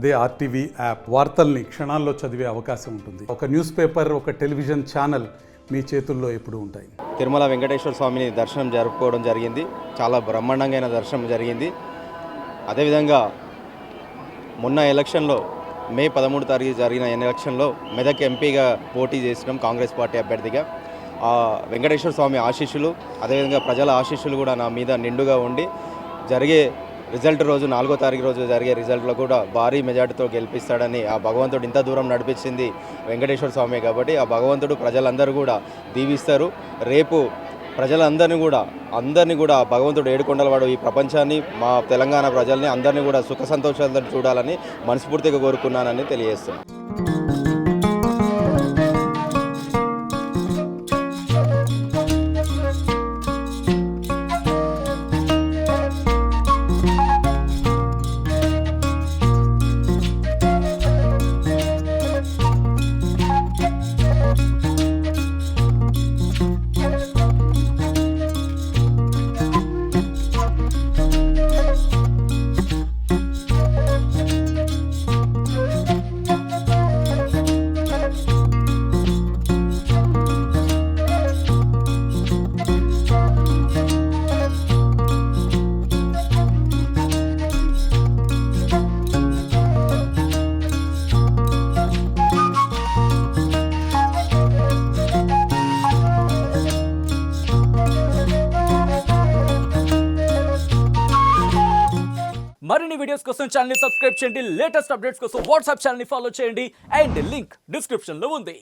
అదే RTV app వార్తల్ని క్షణాల్లో చదివే అవకాశం ఉంటుంది. ఒక న్యూస్ పేపర్, ఒక టెలివిజన్ ఛానల్ మీ చేతుల్లో ఎప్పుడూ ఉంటాయి. తిరుమల వెంకటేశ్వర స్వామిని దర్శనం జరుపుకోవడం జరిగింది. చాలా బ్రహ్మాండంగా దర్శనం జరిగింది. అదేవిధంగా మొన్న ఎలక్షన్లో మే 13 తారీఖు జరిగిన ఎలక్షన్లో మెదక్ ఎంపీగా పోటీ చేసినాం కాంగ్రెస్ పార్టీ అభ్యర్థిగా. ఆ వెంకటేశ్వర స్వామి ఆశీస్సులు, అదేవిధంగా ప్రజల ఆశీస్సులు కూడా నా మీద నిండుగా ఉండి జరిగే రిజల్ట్ రోజు 4వ తారీఖు రోజు జరిగే రిజల్ట్లో కూడా భారీ మెజార్టీతో గెలిపిస్తాడని ఆ భగవంతుడు ఇంత దూరం నడిపించింది వెంకటేశ్వర స్వామి కాబట్టి ఆ భగవంతుడు ప్రజలందరూ కూడా దీవిస్తారు. రేపు ప్రజలందరినీ కూడా భగవంతుడు ఏడుకొండలవాడు ఈ ప్రపంచాన్ని, మా తెలంగాణ ప్రజల్ని అందరినీ కూడా సుఖ సంతోషాలతో చూడాలని మనస్ఫూర్తిగా కోరుకున్నానని తెలియజేస్తున్నాను. మరిన్ని వీడియోస్ కోసం ఛానల్ ని సబ్స్క్రైబ్ చేయండి. లేటెస్ట్ అప్డేట్స్ కోసం వాట్సాప్ ఛానల్ ని ఫాలో చేయండి. అండ్ లింక్ డిస్క్రిప్షన్ లో ఉంది.